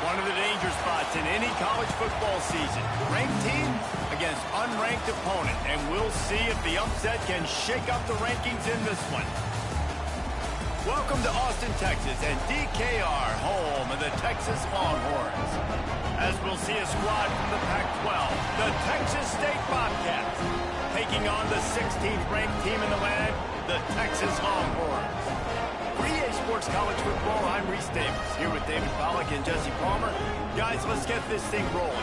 One of the danger spots in any college football season. Ranked team against unranked opponent. And we'll see if the upset can shake up the rankings in this one. Welcome to Austin, Texas, and DKR, home of the Texas Longhorns. As we'll see a squad from the Pac-12, the Texas State Bobcats, taking on the 16th ranked team in the land, the Texas Longhorns. For EA Sports College Football, I'm Reese Davis, here with David Pollack and Jesse Palmer. Guys, let's get this thing rolling.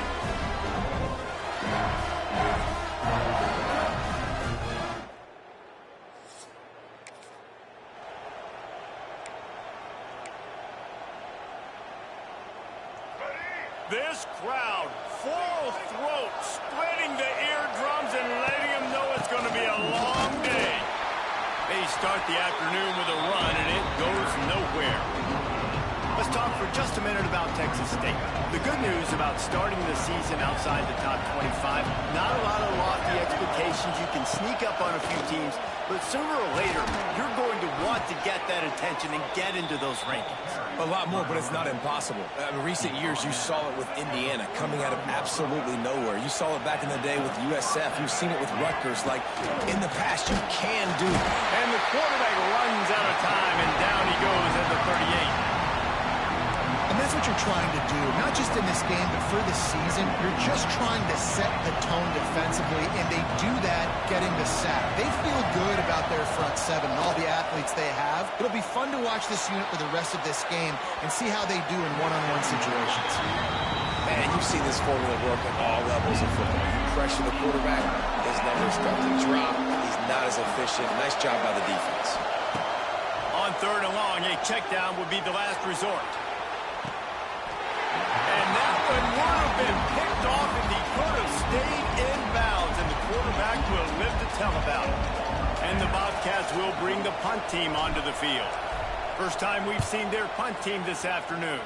This crowd, full throat, splitting the eardrums and letting them know it's going to be a long day. They start the afternoon with a run, and it goes nowhere. Let's talk for just a minute about Texas State. The good news about starting the season outside the top 25, not a lot of lofty expectations. You can sneak up on a few teams, but sooner or later, you're going to want to get that attention and get into those rankings. A lot more, but it's not impossible. In recent years, you saw it with Indiana coming out of absolutely nowhere. You saw it back in the day with USF. You've seen it with Rutgers. Like, in the past, you can do it. And the quarterback runs out of time, and down he goes at the 38. And that's what you're trying to do, not just in this game, but for the season. You're just trying to set the tone defensively, and they do that getting the sack. They feel good about their front seven and all the athletes they have. It'll be fun to watch this unit for the rest of this game and see how they do in one-on-one situations. Man, you've seen this formula work at all levels of football. You pressure the quarterback, his numbers start to drop. He's not as efficient. Nice job by the defense. On third and long, a check down would be the last resort. And that one would have been picked off if he could have stayed in bounds, and the quarterback will live to tell about it. And the Bobcats will bring the punt team onto the field. First time we've seen their punt team this afternoon.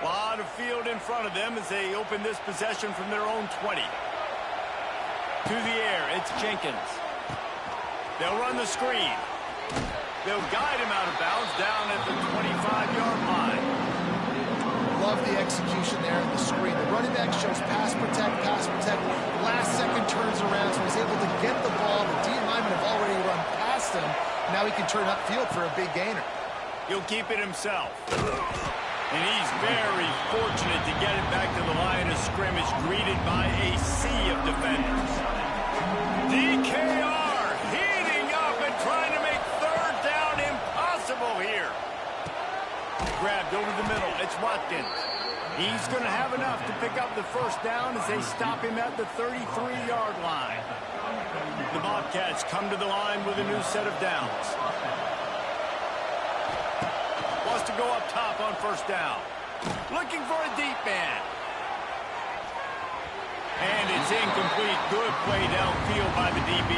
A lot of field in front of them as they open this possession from their own 20. To the air, it's Jenkins. They'll run the screen. They'll guide him out of bounds down at the 25-yard line. Love the execution there at the screen. The running back shows pass protect, pass protect. Last second turns around, so he's able to get the ball. The D linemen have already run past him. Now he can turn upfield for a big gainer. He'll keep it himself. And he's very fortunate to get it back to the line of scrimmage, greeted by a sea of defenders. DKR heating up and trying to make third down impossible here. Grabbed over the middle. It's Watkins. He's going to have enough to pick up the first down as they stop him at the 33-yard line. The Bobcats come to the line with a new set of downs. Wants to go up top on first down. Looking for a deep man. And it's incomplete. Good play downfield by the DB.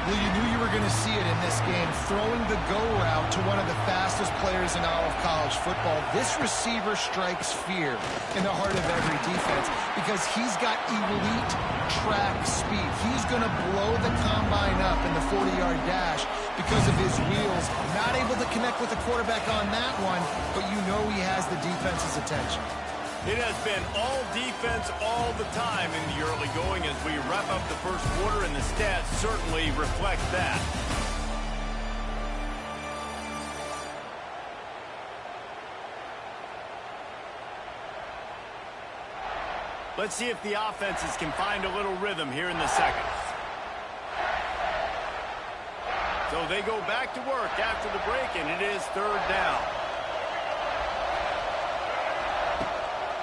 Well, you knew you were going to see it in this game, throwing the go route to one of the fastest players in all of college football. This receiver strikes fear in the heart of every defense because he's got elite track speed. He's going to blow the combine up in the 40-yard dash because of his wheels. Not able to connect with the quarterback on that one, but you know he has the defense's attention. It has been all defense all the time in the early going as we wrap up the first quarter, and the stats certainly reflect that. Let's see if the offenses can find a little rhythm here in the second. So they go back to work after the break, and it is third down.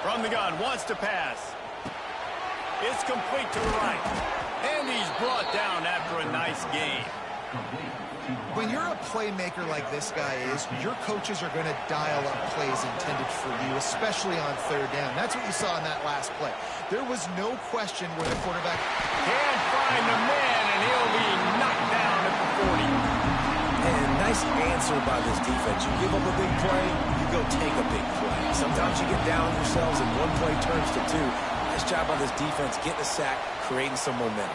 From the gun, wants to pass. It's complete to the right. And he's brought down after a nice gain. When you're a playmaker like this guy is, your coaches are going to dial up plays intended for you, especially on third down. That's what you saw in that last play. There was no question where the quarterback can't find the man, and he'll be knocked down at the 40. And nice answer by this defense. You give up a big play, you go take a big play. Sometimes you get down yourselves and one play turns to two. Nice job on this defense, getting a sack, creating some momentum.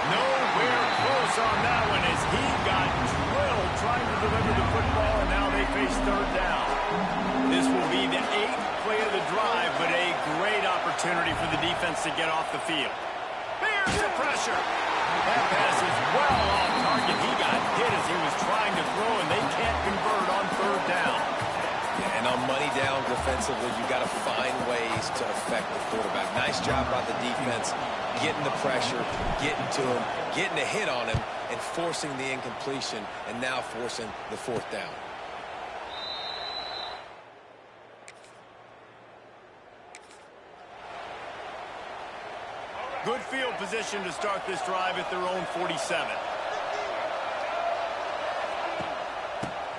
Nowhere close on that one as he got drilled trying to deliver the football, and now they face third down. This will be the 8th play of the drive, but a great opportunity for the defense to get off the field. Here's the pressure. That pass is well off target. He got hit as he was trying to throw, and they can't convert on third down. Yeah, and on money down defensively, you've got to find ways to affect the quarterback. Nice job by the defense, getting the pressure, getting to him, getting a hit on him, and forcing the incompletion, and now forcing the fourth down. Good field position to start this drive at their own 47.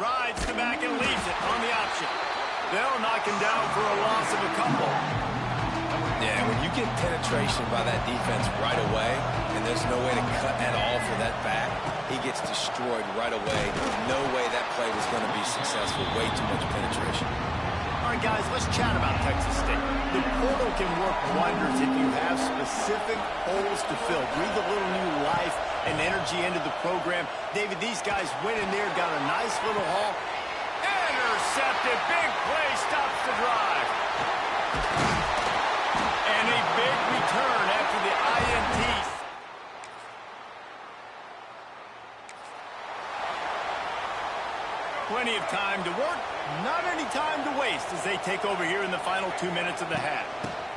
Rides to back and leaves it on the option. They'll knock him down for a loss of a couple. Yeah, when you get penetration by that defense right away, and there's no way to cut at all for that back, he gets destroyed right away. No way that play was going to be successful. Way too much penetration. All right, guys, let's chat about Texas State. The portal can work wonders if you have specific holes to fill. Breathe a little new life and energy into the program. David, these guys went in there, got a nice little haul. Intercepted. Big play stops the drive. And a big return after the INT. Plenty of time to work, not any time to waste as they take over here in the final 2 minutes of the half.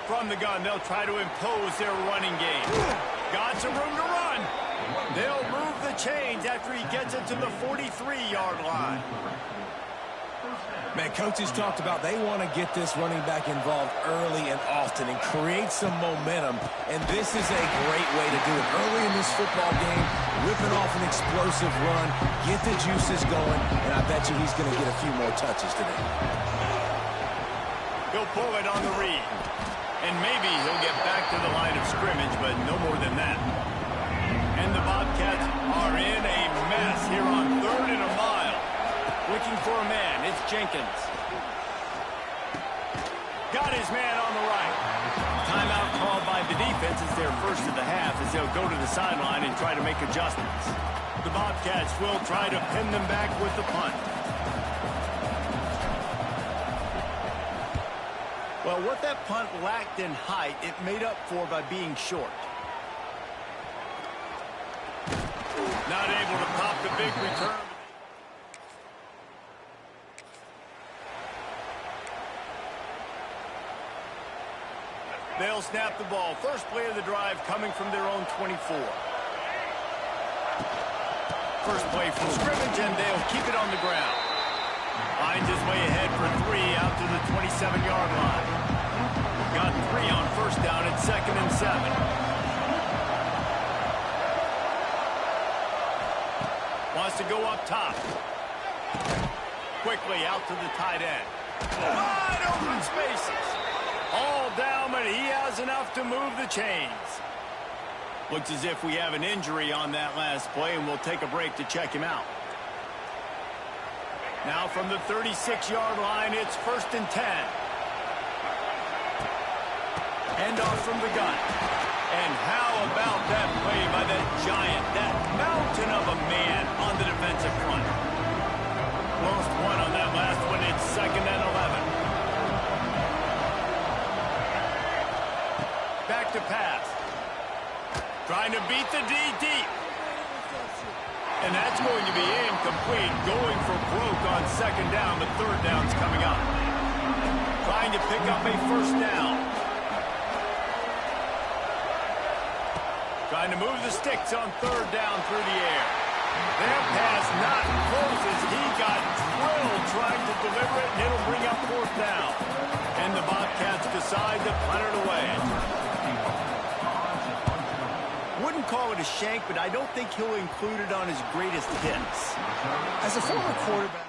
From the gun, they'll try to impose their running game. Got some room to run. They'll move the chains after he gets it to the 43-yard line. Man, coaches talked about they want to get this running back involved early and often and create some momentum, and this is a great way to do it. Early in this football game, whipping off an explosive run, get the juices going, and I bet you he's going to get a few more touches today. He'll pull it on the read, and maybe he'll get back to the line of scrimmage, but no more than that. And the Bobcats are in a mess here on 3rd and a mile. Looking for a man, it's Jenkins. Got his man on the right. Timeout called by the defense as their first of the half as they'll go to the sideline and try to make adjustments. The Bobcats will try to pin them back with the punt. Well, what that punt lacked in height, it made up for by being short. Not able to pop the big return. They'll snap the ball. First play of the drive coming from their own 24. First play from scrimmage, and they'll keep it on the ground. Finds his way ahead for 3 out to the 27-yard line. Got 3 on first down at 2nd and 7. Wants to go up top. Quickly out to the tight end. Wide open spaces. All down, but he has enough to move the chains. Looks as if we have an injury on that last play, and we'll take a break to check him out. Now from the 36-yard line, it's 1st and 10. End off from the gun. And how about that play by that giant, that mountain of a man on the defensive front? Lost 1 on that last one. It's 2nd and 11. Back to pass. Trying to beat the D deep. And that's going to be incomplete. Going for broke on 2nd down, but 3rd down's coming up. Trying to pick up a 1st down. Trying to move the sticks on 3rd down through the air. Their pass not close as he got drilled trying to deliver it, and it'll bring up 4th down. And the Bobcats decide to punt it away. Wouldn't call it a shank, but I don't think he'll include it on his greatest hits. As a former quarterback,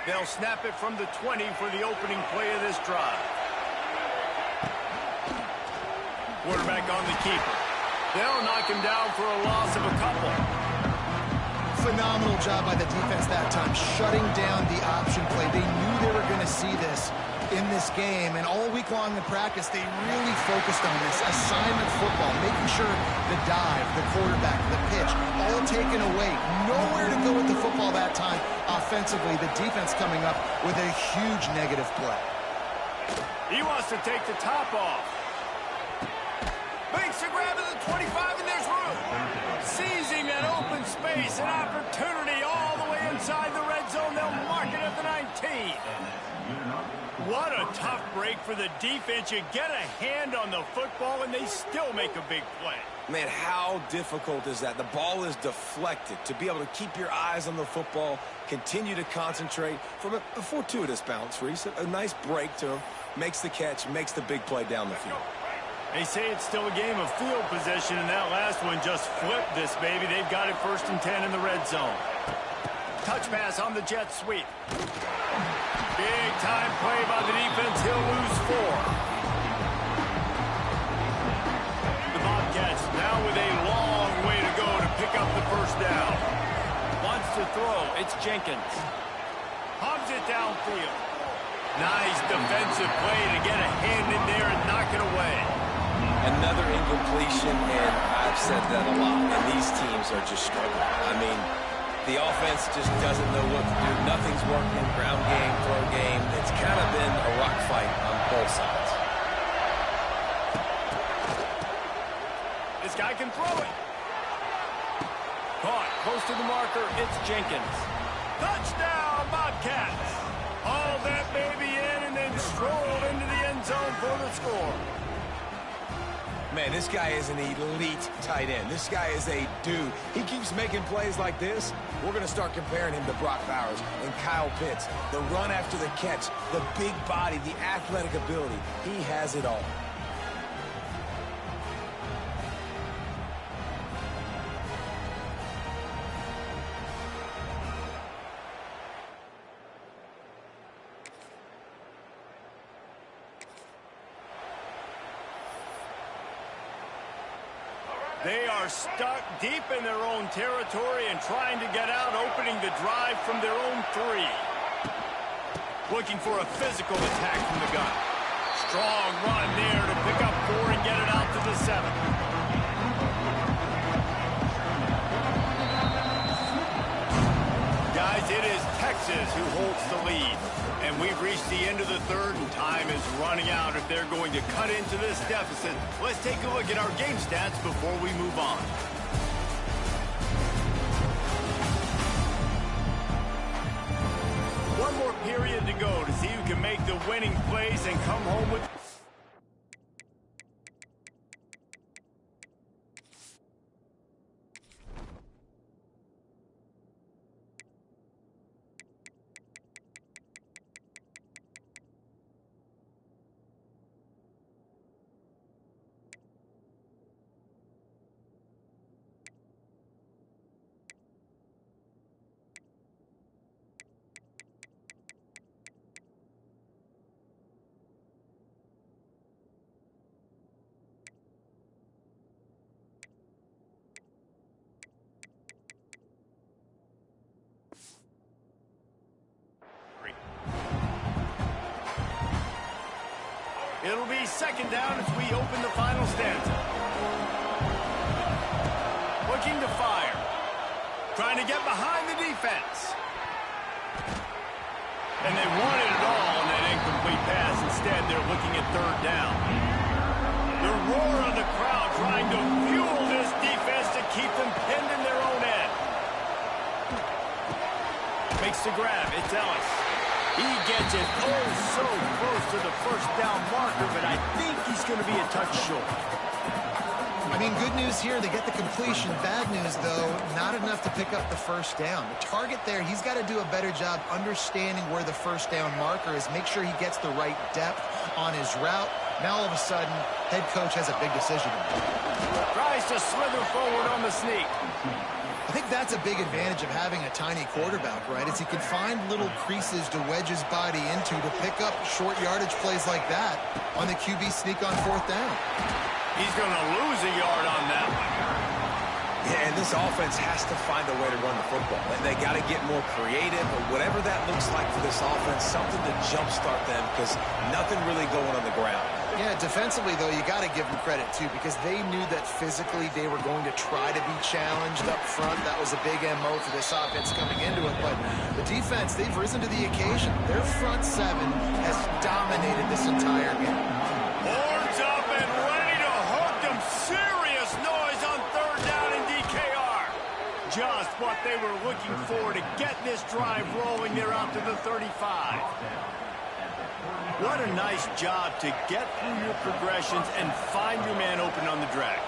they'll snap it from the 20 for the opening play of this drive. Quarterback on the keeper. They'll knock him down for a loss of a couple. Phenomenal job by the defense that time, shutting down the option play. They knew they were going to see this in this game, and all week long in practice, they really focused on this assignment football, making sure the dive, the quarterback, the pitch, all taken away. Nowhere to go with the football that time offensively. The defense coming up with a huge negative play. He wants to take the top off. Makes a grab at the 25, and there's room. Seizing that open space, an opportunity all the way inside the red zone. They'll mark it at the 19. What a tough break for the defense. You get a hand on the football, and they still make a big play. Man, how difficult is that? The ball is deflected. To be able to keep your eyes on the football, continue to concentrate from a fortuitous bounce, Reese. A nice break to him, makes the catch, makes the big play down the field. They say it's still a game of field possession, and that last one just flipped this baby. They've got it 1st and 10 in the red zone. Touch pass on the jet sweep. Big time play by the defense. He'll lose 4. The Bobcats now with a long way to go to pick up the 1st down. Wants to throw. It's Jenkins. Hobbs it downfield. Nice defensive play to get a hand in there and knock it away. Another incompletion, and I've said that a lot, and these teams are just struggling. I mean, the offense just doesn't know what to do. Nothing's working. Ground game, throw game. It's kind of been a rock fight on both sides. This guy can throw it. Caught close to the marker. It's Jenkins. Touchdown, Bobcats. Haul that baby in and then stroll into the end zone for the score. Man, this guy is an elite tight end. This guy is a dude. He keeps making plays like this. We're going to start comparing him to Brock Bowers and Kyle Pitts. The run after the catch, the big body, the athletic ability. He has it all. They are stuck deep in their own territory and trying to get out, opening the drive from their own 3. Looking for a physical attack from the gun. Strong run there to pick up 4 and get it out to the 7. Guys, it is Texas who holds the lead. And we've reached the end of the 3rd, and time is running out if they're going to cut into this deficit. Let's take a look at our game stats before we move on. One more period to go to see who can make the winning plays and come home with... It'll be 2nd down as we open the final stanza. Looking to fire. Trying to get behind the defense. And they wanted it all on that incomplete pass. Instead, they're looking at 3rd down. The roar of the crowd trying to fuel this defense to keep them pinned in their own end. Makes the grab. It's Ellis. He gets it so close to the 1st down marker, but I think he's going to be a touch short. I mean, good news here, they get the completion. Bad news, though, not enough to pick up the 1st down. The target there, he's got to do a better job understanding where the 1st down marker is, make sure he gets the right depth on his route. Now, all of a sudden, head coach has a big decision to make. Tries to slither forward on the sneak. I think that's a big advantage of having a tiny quarterback, right? Is he can find little creases to wedge his body into to pick up short yardage plays like that on the QB sneak on 4th down. He's going to lose a yard on that one. Yeah, and this offense has to find a way to run the football. They got to get more creative, or whatever that looks like for this offense, something to jumpstart them, because nothing really going on the ground. Yeah, defensively, though, you got to give them credit, too, because they knew that physically they were going to try to be challenged up front. That was a big MO for this offense coming into it. But the defense, they've risen to the occasion. Their front seven has dominated this entire game. Horns up and ready to hook them. Serious noise on third down in DKR. Just what they were looking for to get this drive rolling. They're out to the 35. What a nice job to get through your progressions and find your man open on the drag.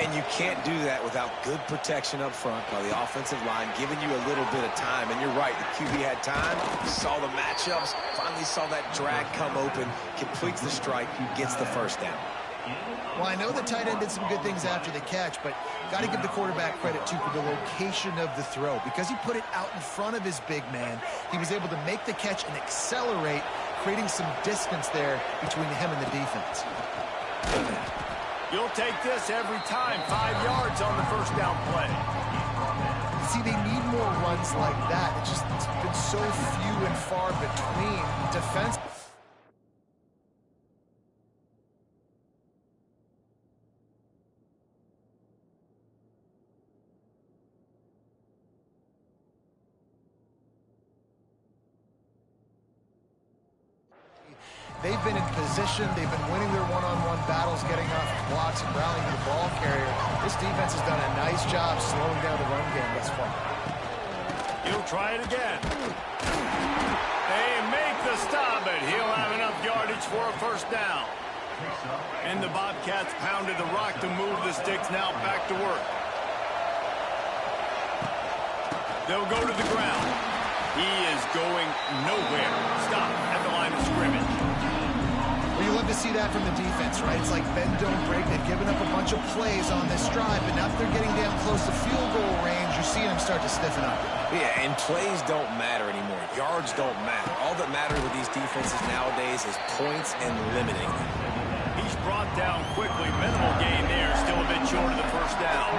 And you can't do that without good protection up front by the offensive line, giving you a little bit of time. And you're right, the QB had time, saw the matchups, finally saw that drag come open, completes the strike, gets the first down. Well, I know the tight end did some good things after the catch, but got to give the quarterback credit, too, for the location of the throw. Because he put it out in front of his big man, he was able to make the catch and accelerate, creating some distance there between him and the defense. You'll take this every time. 5 yards on the first down play. See, they need more runs like that. It's been so few and far between. Defense. They've been in position. They've been winning their one-on-one battles, getting off blocks and rallying the ball carrier. This defense has done a nice job slowing down the run game thus far. He'll try it again. They make the stop, but he'll have enough yardage for a first down. And the Bobcats pounded the rock to move the sticks. Now back to work. They'll go to the ground. He is going nowhere. Stop at the line of scrimmage. Well, you love to see that from the defense, right? It's like bend, don't break. They've given up a bunch of plays on this drive, but now that they're getting down close to field goal range, you're seeing them start to stiffen up. Yeah, and plays don't matter anymore. Yards don't matter. All that matters with these defenses nowadays is points and limiting them. He's brought down quickly. Minimal gain there. Still a bit short of the first down.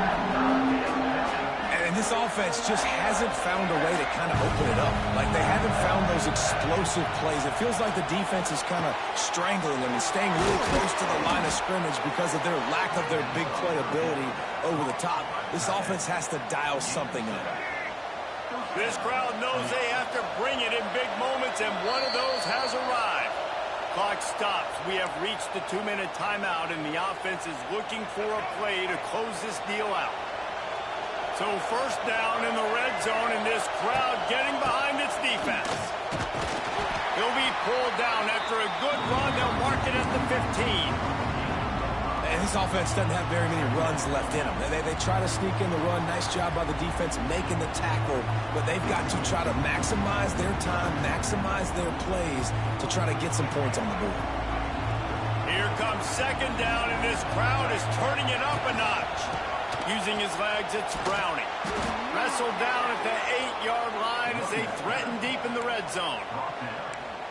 And this offense just hasn't found a way to kind of open it up. Like, they haven't found those explosive plays. It feels like the defense is kind of strangling them and staying really close to the line of scrimmage because of their lack of their big play ability over the top. This offense has to dial something up. This crowd knows they have to bring it in big moments, and one of those has arrived. Clock stops. We have reached the 2-minute timeout, and the offense is looking for a play to close this deal out. So first down in the red zone, and this crowd getting behind its defense. He'll be pulled down after a good run. They'll mark it at the 15. And this offense doesn't have very many runs left in them. They try to sneak in the run. Nice job by the defense making the tackle, but they've got to try to maximize their time, maximize their plays to try to get some points on the board. Here comes second down, and this crowd is turning it up a notch. Using his legs, it's Browning. Wrestled down at the 8-yard line as they threaten deep in the red zone.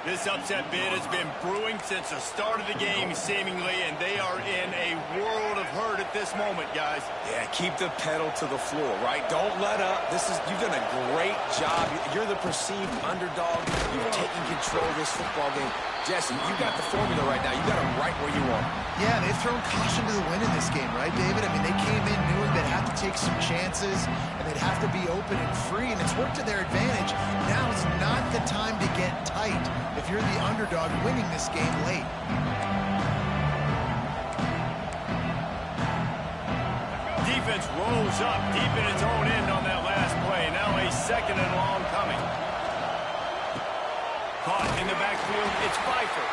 This upset bid has been brewing since the start of the game, seemingly, and they are in a world of hurt at this moment, guys. Yeah, keep the pedal to the floor, right? Don't let up. You've done a great job. You're the perceived underdog. You've taken control of this football game. Jesse, you got the formula right now. You got them right where you want them. Yeah, they've thrown caution to the wind in this game, right, David? I mean, they came in knowing they'd have to take some chances, and they'd have to be open and free, and it's worked to their advantage. Now is not the time to get tight if you're the underdog winning this game late. Defense rolls up deep in its own end on that last play. Now a second and long coming. Caught in the backfield, it's Pfeiffer.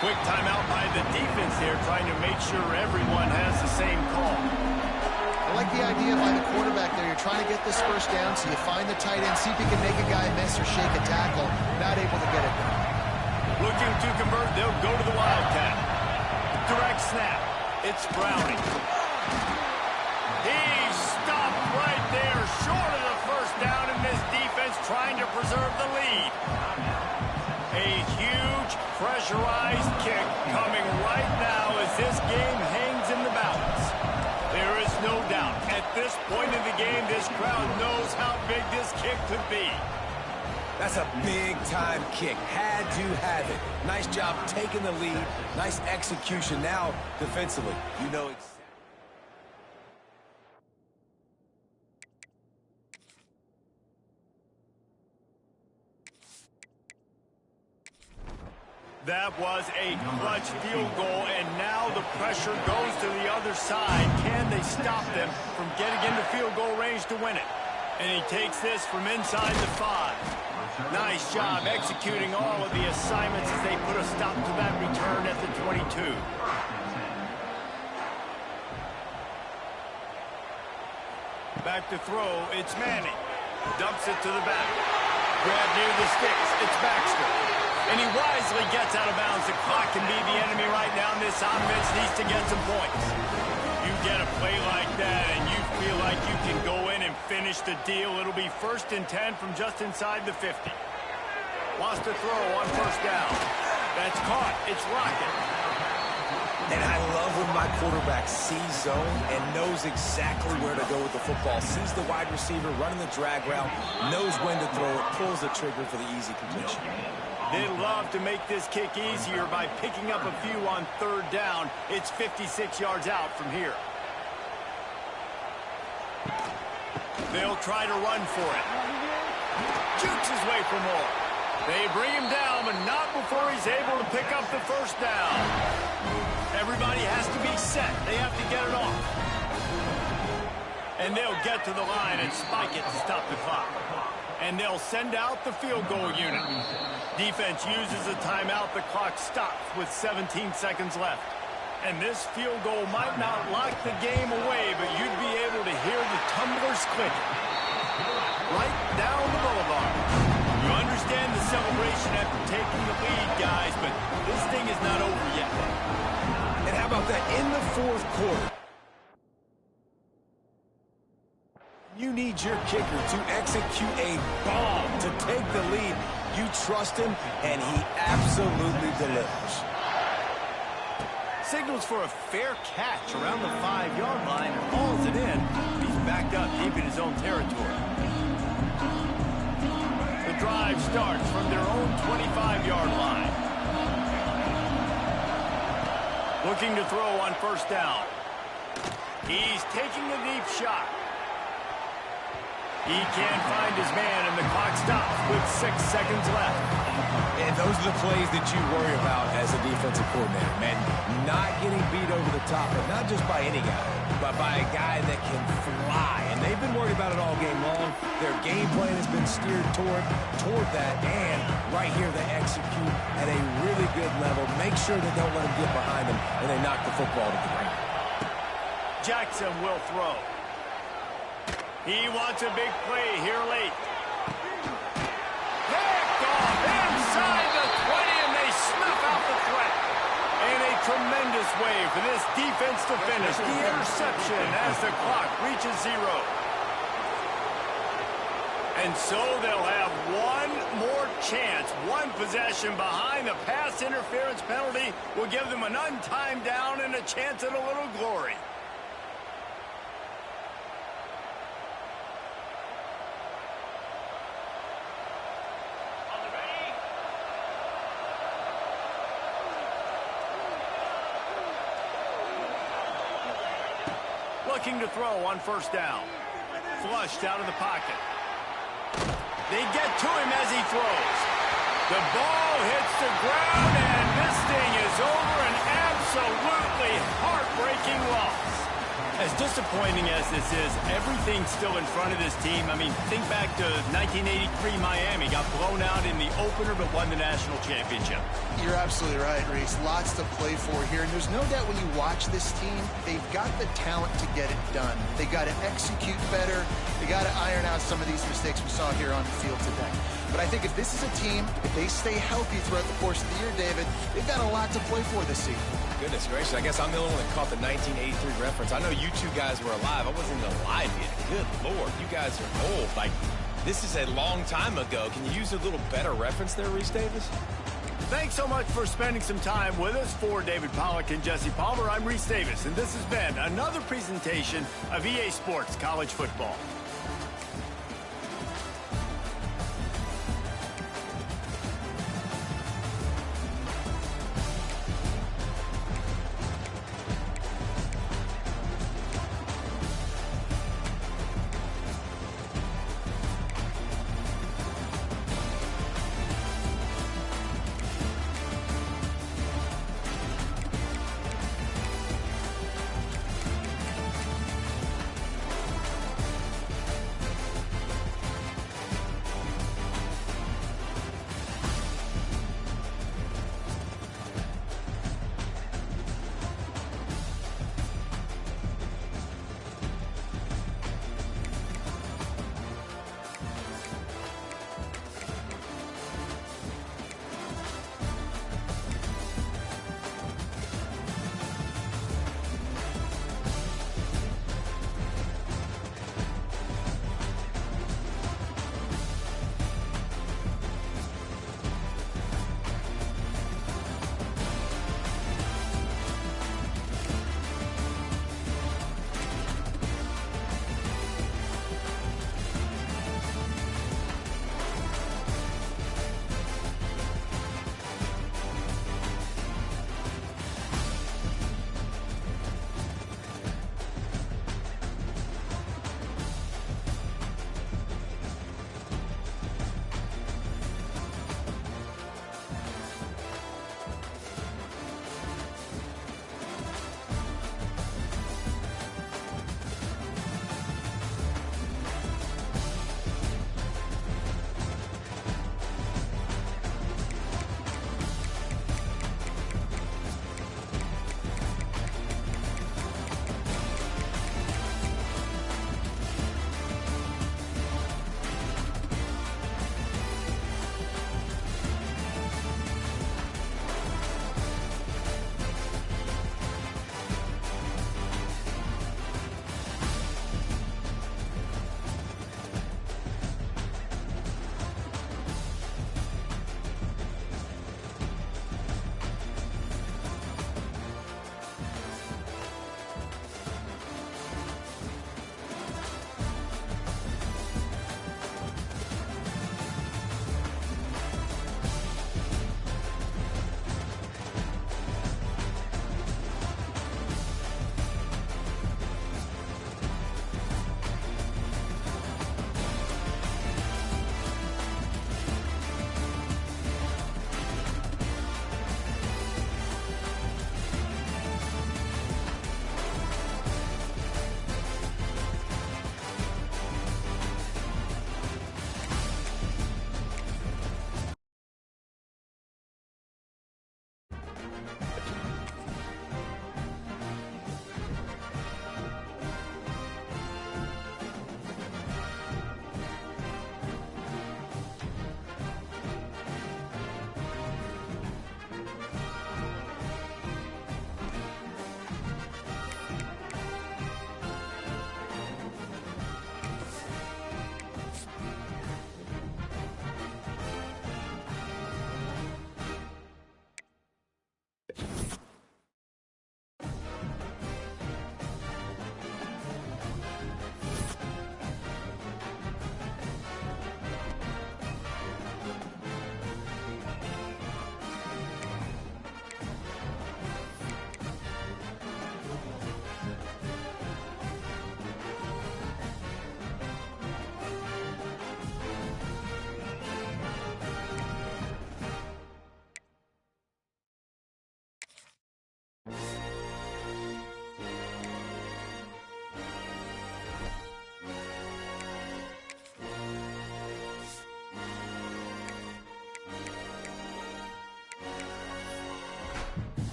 Quick timeout by the defense here, trying to make sure everyone has the same call. I like the idea by the quarterback there. You're trying to get this first down, so you find the tight end, see if he can make a guy miss or shake a tackle. Not able to get it done. Looking to convert, they'll go to the Wildcat. Direct snap, it's Browning. He stopped right there, short of the first down, and this defense trying to preserve the lead. A huge pressurized kick coming right now as this game hangs in the balance. There is no doubt, at this point in the game, this crowd knows how big this kick could be. That's a big-time kick. Had to have it. Nice job taking the lead. Nice execution. Now, defensively, you know exactly. That was a clutch field goal, and now the pressure goes to the other side. Can they stop them from getting into field goal range to win it? And he takes this from inside the 5. Nice job executing all of the assignments as they put a stop to that return at the 22. Back to throw, it's Manning. Dumps it to the back. Grab near the sticks, it's Baxter. And he wisely gets out of bounds. The clock can be the enemy right now, and this offense needs to get some points. You get a play like that, and you feel like you can go in and finish the deal. It'll be 1st and 10 from just inside the 50. Lost a throw on 1st down. That's caught. It's Rocket. And I love when my quarterback sees zone and knows exactly where to go with the football. Sees the wide receiver running the drag route, knows when to throw it, pulls the trigger for the easy completion. They love to make this kick easier by picking up a few on 3rd down. It's 56 yards out from here. They'll try to run for it. Jukes his way for more. They bring him down, but not before he's able to pick up the 1st down. Everybody has to be set. They have to get it off. And they'll get to the line and spike it to stop the clock. And they'll send out the field goal unit. Defense uses a timeout. The clock stops with 17 seconds left. And this field goal might not lock the game away, but you'd be able to hear the tumblers clicking. Right down the boulevard. You understand the celebration after taking the lead, guys, but this thing is not over yet. And how about that in the 4th quarter? You need your kicker to execute a bomb to take the lead. You trust him, and he absolutely delivers. Signals for a fair catch around the 5-yard line and hauls it in. He's backed up deep in his own territory. The drive starts from their own 25-yard line. Looking to throw on 1st down. He's taking a deep shot. He can't find his man, and the clock stops with 6 seconds left. And those are the plays that you worry about as a defensive coordinator, man. Not getting beat over the top, but not just by any guy, but by a guy that can fly. And they've been worried about it all game long. Their game plan has been steered toward that, and right here they execute at a really good level. Make sure they don't let them get behind them, and they knock the football to the ground. Jackson will throw. He wants a big play here late. Picked off inside the 20, and they snuff out the threat. And a tremendous way for this defense to finish the interception as the clock reaches 0. And so they'll have one more chance. One possession behind the pass interference penalty will give them an untimed down and a chance at a little glory. Looking to throw on 1st down. Flushed out of the pocket. They get to him as he throws. The ball hits the ground, and this thing is over. An absolutely heartbreaking loss. As disappointing as this is, everything's still in front of this team. I mean, think back to 1983 Miami. Got blown out in the opener, but won the national championship. You're absolutely right, Reese. Lots to play for here. And there's no doubt when you watch this team, they've got the talent to get it done. They got to execute better. They got to iron out some of these mistakes we saw here on the field today. But I think if this is a team, if they stay healthy throughout the course of the year, David, they've got a lot to play for this season. Goodness gracious, I guess I'm the only one that caught the 1983 reference. I know you two guys were alive. I wasn't even alive yet. Good Lord, you guys are old. Like, this is a long time ago. Can you use a little better reference there, Reese Davis? Thanks so much for spending some time with us. For David Pollack and Jesse Palmer, I'm Reese Davis, and this has been another presentation of EA Sports College Football.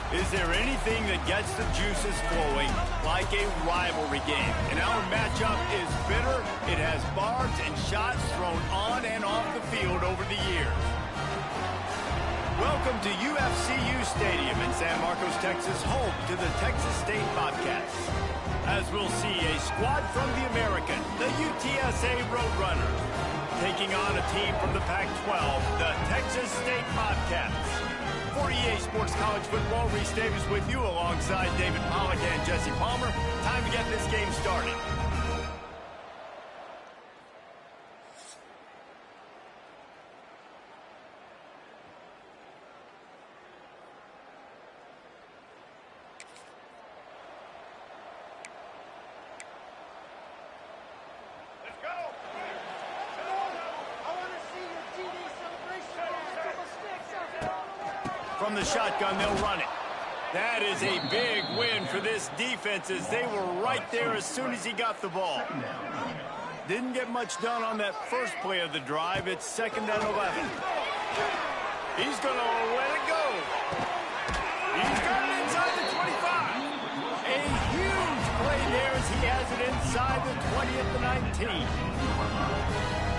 Is there anything that gets the juices flowing like a rivalry game? And our matchup is bitter. It has barbs and shots thrown on and off the field over the years. Welcome to UFCU Stadium in San Marcos, Texas, home to the Texas State Bobcats. As we'll see a squad from the American, the UTSA Roadrunners, taking on a team from the Pac-12, the Texas State Bobcats. For EA Sports College Football, Reese Davis with you alongside David Pollack and Jesse Palmer. Time to get this game started. From the shotgun, they'll run it. That is a big win for this defense as they were right there as soon as he got the ball. Didn't get much done on that first play of the drive. It's 2nd and 11. He's going to let it go. He's got it inside the 25. A huge play there as he has it inside the 20 at the 19.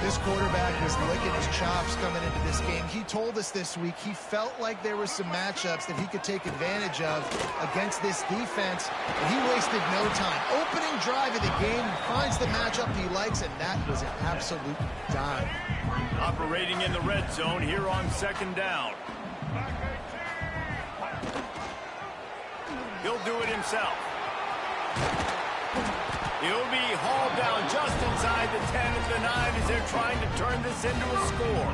This quarterback was licking his chops coming into this game. He told us this week he felt like there were some matchups that he could take advantage of against this defense, and he wasted no time. Opening drive of the game, he finds the matchup he likes, and that was an absolute dime. Operating in the red zone here on 2nd down. He'll do it himself. He'll be hauled down just inside the 10 at the 9 as they're trying to turn this into a score.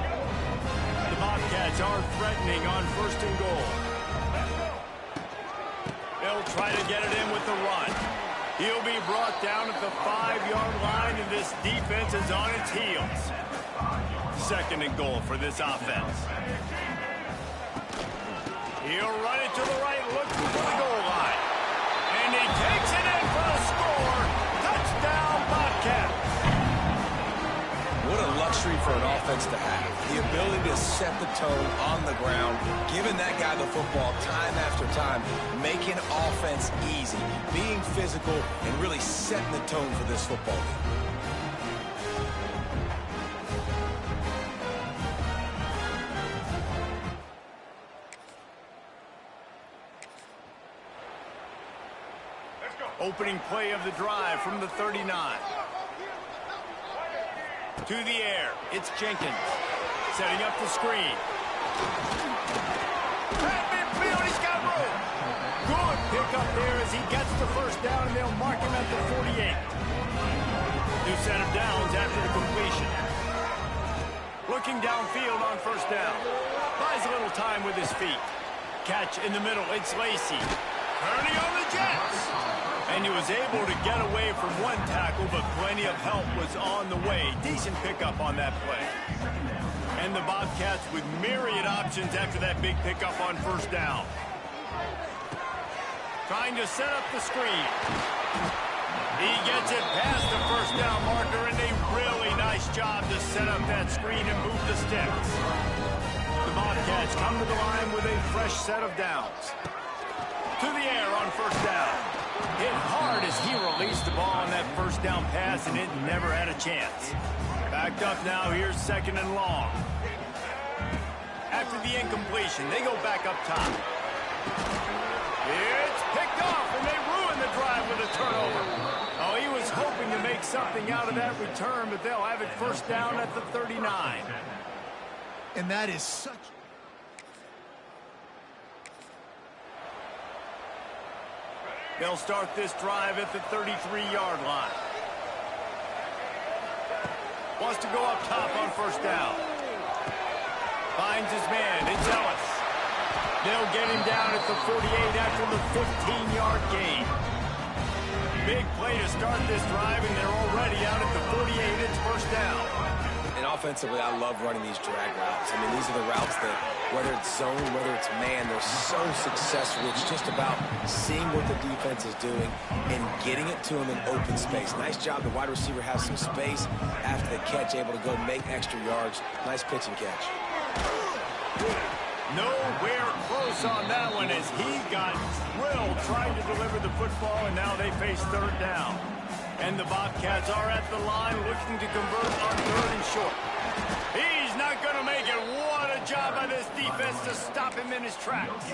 The Bobcats are threatening on 1st and goal. They'll try to get it in with the run. He'll be brought down at the 5-yard line, and this defense is on its heels. 2nd and goal for this offense. He'll run it to the right, looking for the goal line. And he takes it in for a score. Touchdown, Bobcats. What a luxury for an offense to have. The ability to set the tone on the ground, giving that guy the football time after time, making offense easy, being physical, and really setting the tone for this football game. Opening play of the drive from the 39. To the air, it's Jenkins. Setting up the screen. At midfield, he's got room. Good pick up there as he gets the 1st down, and they'll mark him at the 48. New set of downs after the completion. Looking downfield on 1st down. Buys a little time with his feet. Catch in the middle, it's Lacey. Turning on the Jets. And he was able to get away from one tackle, but plenty of help was on the way. Decent pickup on that play. And the Bobcats with myriad options after that big pickup on 1st down. Trying to set up the screen. He gets it past the 1st down marker, and a really nice job to set up that screen and move the sticks. The Bobcats come to the line with a fresh set of downs. To the air on 1st down. Hit hard as he released the ball on that 1st down pass, and it never had a chance. Backed up now, here's 2nd and long. After the incompletion, they go back up top. It's picked off, and they ruin the drive with a turnover. Oh, he was hoping to make something out of that return, but they'll have it 1st down at the 39. And that is such... They'll start this drive at the 33-yard line. Wants to go up top on 1st down. Finds his man. It's Ellis. They'll get him down at the 48 after the 15-yard gain. Big play to start this drive, and they're already out at the 48. It's 1st down. And offensively, I love running these drag routes. I mean, these are the routes that, whether it's zone, whether it's man, they're so successful. It's just about seeing what the defense is doing and getting it to them in open space. Nice job. The wide receiver has some space after the catch, able to go make extra yards. Nice pitch and catch. Nowhere close on that one as he got drilled trying to deliver the football, and now they face third down. And the Bobcats are at the line looking to convert on third and short. He's not going to make it. What a job by this defense to stop him in his tracks.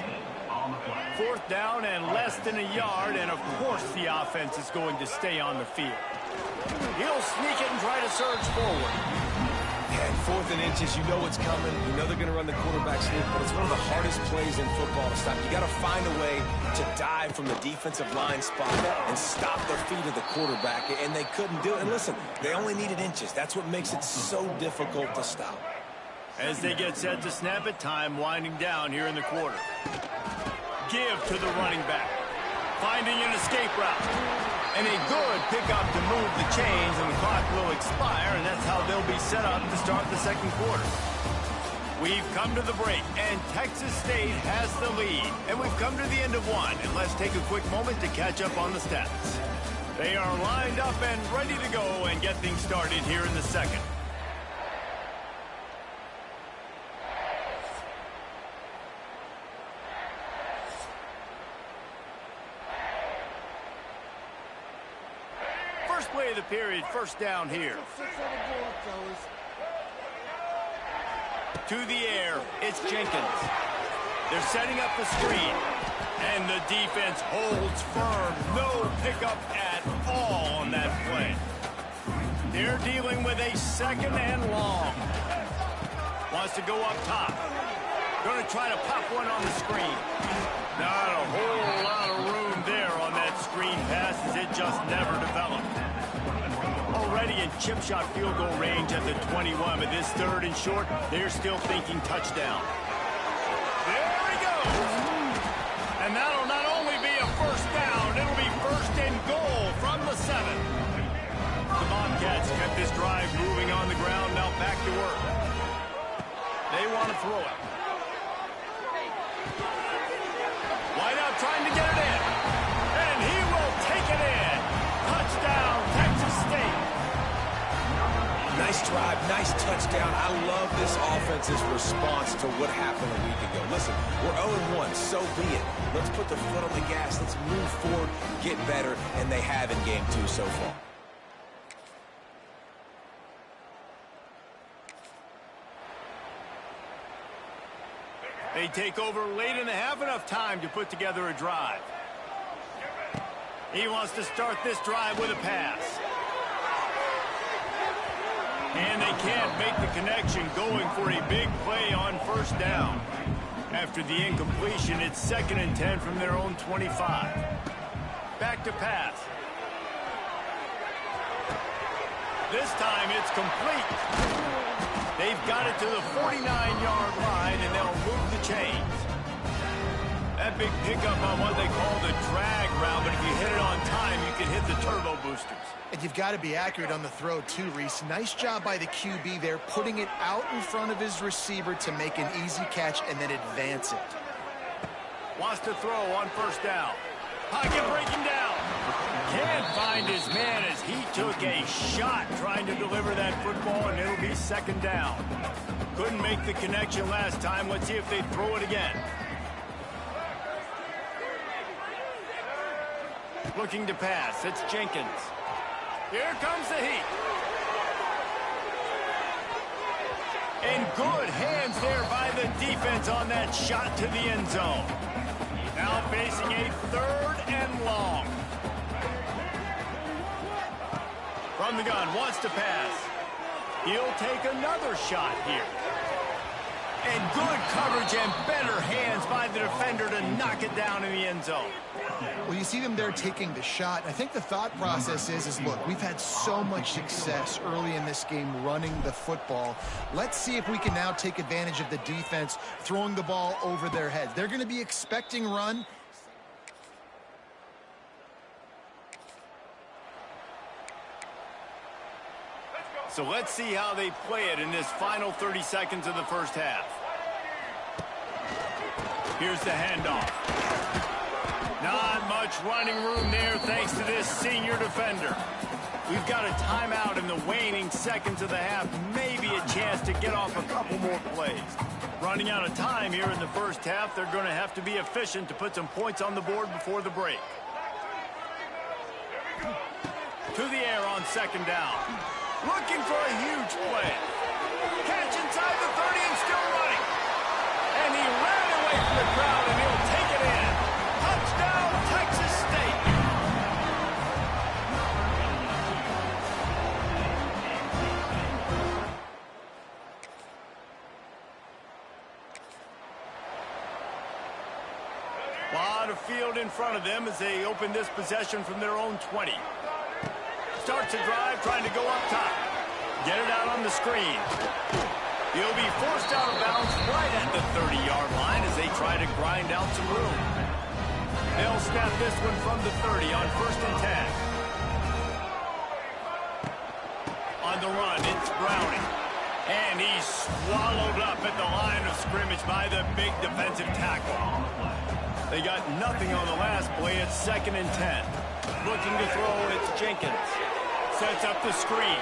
Fourth down and less than a yard, and of course the offense is going to stay on the field. He'll sneak it and try to surge forward. And fourth and inches, you know what's coming. You know they're going to run the quarterback sneak, but it's one of the hardest plays in football to stop. You got to find a way to dive from the defensive line spot and stop the feet of the quarterback, and they couldn't do it. And listen, they only needed inches. That's what makes it so difficult to stop. As they get set to snap it, time winding down here in the quarter. Give to the running back. Finding an escape route. And a good pickup to move the chains, and the clock will expire, and that's how they'll be set up to start the second quarter. We've come to the break, and Texas State has the lead. And we've come to the end of one, and let's take a quick moment to catch up on the stats. They are lined up and ready to go and get things started here in the second. Play of the period, first down here. To the air, it's Jenkins. They're setting up the screen, and the defense holds firm. No pickup at all on that play. They're dealing with a second and long. Wants to go up top. Going to try to pop one on the screen. Not a whole lot of room there on that screen pass, as it just never developed. Already in chip shot field goal range at the 21, but this third and short, they're still thinking touchdown. There he goes! And that'll not only be a first down, it'll be first and goal from the 7. The Bobcats kept this drive moving on the ground, now back to work. They want to throw it. Wideout trying to get it in. And he will take it in. Touchdown, Texas State. Nice drive, nice touchdown. I love this offense's response to what happened a week ago. Listen, we're 0-1, so be it. Let's put the foot on the gas. Let's move forward, get better, and they have in game 2 so far. They take over late in the half, enough time to put together a drive. He wants to start this drive with a pass. And they can't make the connection, going for a big play on first down. After the incompletion, it's 2nd and 10 from their own 25. Back to pass. This time it's complete. They've got it to the 49-yard line, and they'll move the chains. That big pickup on what they call the drag route, but if you hit it on time, you can hit the turbo boosters. And you've got to be accurate on the throw, too, Reese. Nice job by the QB there, putting it out in front of his receiver to make an easy catch and then advance it. Wants to throw on first down. Pocket breaking down. Can't find his man as he took a shot trying to deliver that football, and it'll be 2nd down. Couldn't make the connection last time. Let's see if they throw it again. Looking to pass. It's Jenkins. Here comes the heat. And good hands there by the defense on that shot to the end zone. Now facing a 3rd and long. From the gun, wants to pass. He'll take another shot here. And good coverage and better hands by the defender to knock it down in the end zone. Well, you see them there taking the shot. I think the thought process is look, we've had so much success early in this game running the football. Let's see if we can now take advantage of the defense throwing the ball over their heads. They're going to be expecting run. So let's see how they play it in this final 30 seconds of the first half. Here's the handoff. Not much running room there thanks to this senior defender. We've got a timeout in the waning seconds of the half. Maybe a chance to get off a couple more plays. Running out of time here in the first half. They're going to have to be efficient to put some points on the board before the break. To the air on second down. Looking for a huge play. Catch inside the 30 and still running. And he ran away from the crowd, and he'll take it in. Touchdown, Texas State. A lot of field in front of them as they open this possession from their own 20. Starts a drive trying to go up top. Get it out on the screen. He'll be forced out of bounds right at the 30-yard line as they try to grind out some room. They'll snap this one from the 30 on 1st and 10. On the run, it's Browning. And he's swallowed up at the line of scrimmage by the big defensive tackle. They got nothing on the last play. It's 2nd and 10. Looking to throw, it's Jenkins. Sets up the screen.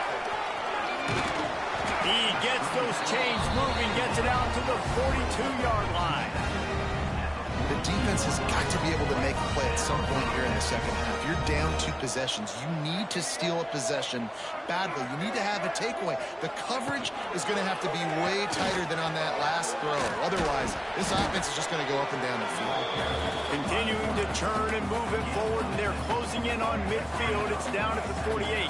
He gets those chains moving, gets it out to the 42-yard line. The defense has got to be able to make a play at some point here in the second half. You're down 2 possessions. You need to steal a possession badly. You need to have a takeaway. The coverage is going to have to be way tighter than on that last throw. Otherwise, this offense is just going to go up and down the field. Continuing to churn and move it forward, and they're closing in on midfield. It's down at the 48.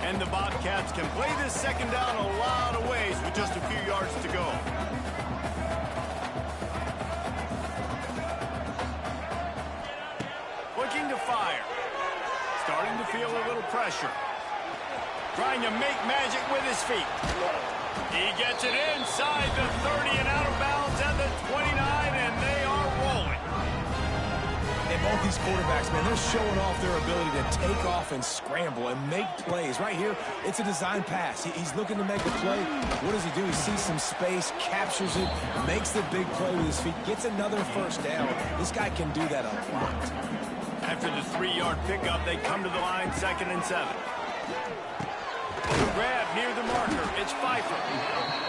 And the Bobcats can play this second down a lot of ways with just a few yards to go. Looking to fire. Starting to feel a little pressure. Trying to make magic with his feet. He gets it inside the 30 and out of bounds at the 29, and they are rolling. And both these quarterbacks, man, they're showing off their ability to take off and scramble and make plays. Right here, it's a design pass. He's looking to make a play. What does he do? He sees some space, captures it, makes the big play with his feet, gets another first down. This guy can do that a lot. After the 3-yard pickup, they come to the line, 2nd and 7. Grab near the marker. It's Pfeiffer.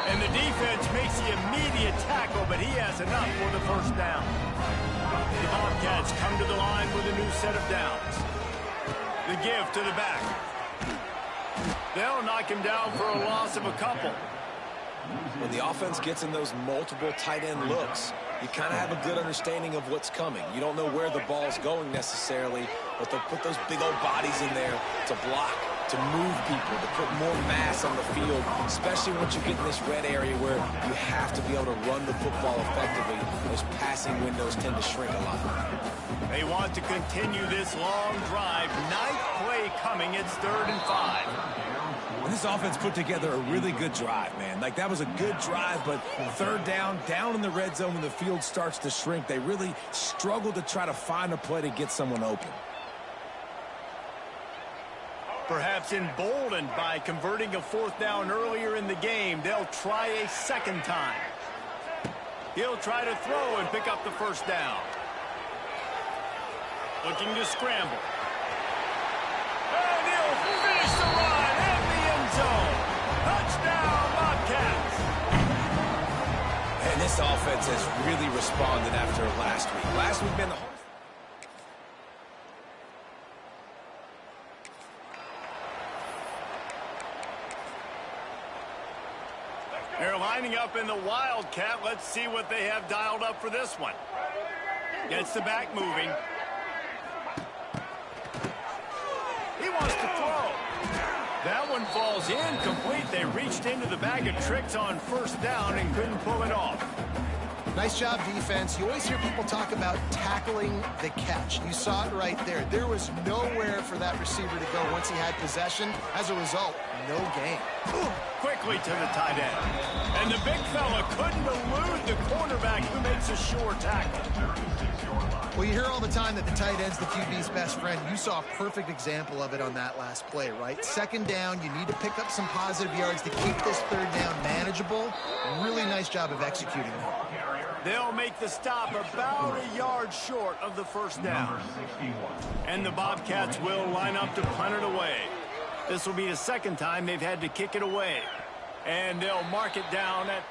And the defense makes the immediate tackle, but he has enough for the first down. The Bobcats come to the line with a new set of downs. The give to the back. They'll knock him down for a loss of a couple. When the offense gets in those multiple tight end looks, you kind of have a good understanding of what's coming. You don't know where the ball's going necessarily, but they'll put those big old bodies in there to block, to move people, to put more mass on the field, especially once you get in this red area where you have to be able to run the football effectively. Those passing windows tend to shrink a lot. They want to continue this long drive. 9th play coming. It's 3rd and 5. And this offense put together a really good drive, man. Like, that was a good drive, but 3rd down in the red zone when the field starts to shrink, they really struggle to try to find a play to get someone open. Perhaps emboldened by converting a 4th down earlier in the game, they'll try a second time. He'll try to throw and pick up the first down. Looking to scramble. And he'll finish the run in the end zone. Touchdown, Bobcats. And this offense has really responded after last week. Last week, man, they're lining up in the Wildcat. Let's see what they have dialed up for this one. Gets the back moving. He wants to throw. That one falls incomplete. They reached into the bag of tricks on 1st down and couldn't pull it off. Nice job, defense. You always hear people talk about tackling the catch. You saw it right there. There was nowhere for that receiver to go once he had possession. As a result, no gain. Quickly to the tight end. And the big fella couldn't elude the cornerback who makes a sure tackle. Well, you hear all the time that the tight end's the QB's best friend. You saw a perfect example of it on that last play, right? 2nd down, you need to pick up some positive yards to keep this 3rd down manageable. Really nice job of executing that. They'll make the stop about a yard short of the first down. And the Bobcats will line up to punt it away. This will be the 2nd time they've had to kick it away. And they'll mark it down at...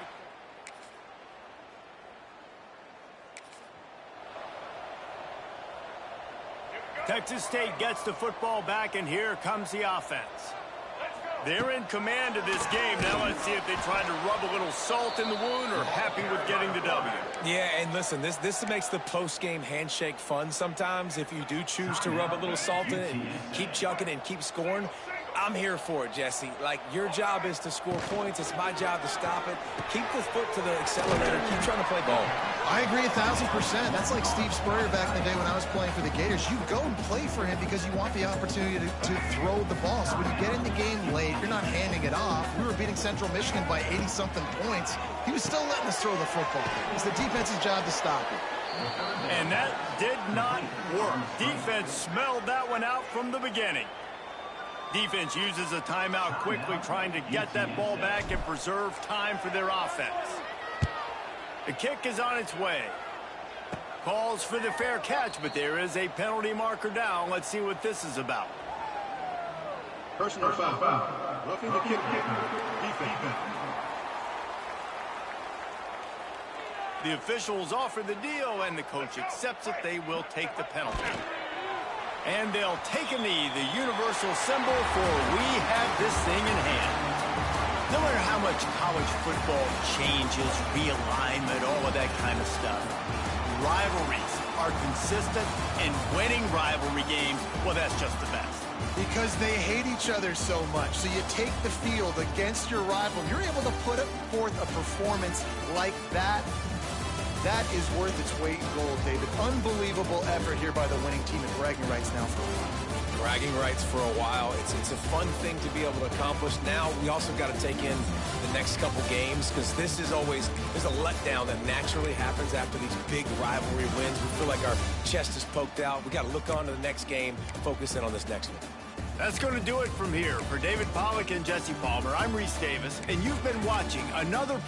Texas State gets the football back, and here comes the offense. They're in command of this game. Now let's see if they try to rub a little salt in the wound or happy with getting the W. Yeah, and listen, this makes the post-game handshake fun sometimes. If you do choose to rub a little salt in it and keep chucking and keep scoring, I'm here for it, Jesse. Like, your job is to score points. It's my job to stop it. Keep the foot to the accelerator. Keep trying to play ball. I agree 1,000%. That's like Steve Spurrier back in the day when I was playing for the Gators. You go and play for him because you want the opportunity to throw the ball. So when you get in the game late, you're not handing it off. We were beating Central Michigan by 80-something points. He was still letting us throw the football. It's the defense's job to stop it. And that did not work. Defense smelled that one out from the beginning. Defense uses a timeout quickly, trying to get that ball back and preserve time for their offense. The kick is on its way. Calls for the fair catch, but there is a penalty marker down. Let's see what this is about. Personal foul. Roughing the kick. Defense. The officials offer the deal, and the coach accepts it. They will take the penalty. And they'll take a knee, the universal symbol for we have this thing in hand. No matter how much college football changes, realignment, all of that kind of stuff, rivalries are consistent, and winning rivalry games, well, that's just the best. Because they hate each other so much. So you take the field against your rival. You're able to put forth a performance like that. That is worth its weight in gold, David. Unbelievable effort here by the winning team, and bragging rights now for a while. Bragging rights for a while. It's a fun thing to be able to accomplish. Now we also got to take in the next couple games, because this is always, there's a letdown that naturally happens after these big rivalry wins. We feel like our chest is poked out. We got to look on to the next game, focus in on this next one. That's going to do it from here. For David Pollack and Jesse Palmer, I'm Reese Davis, and you've been watching another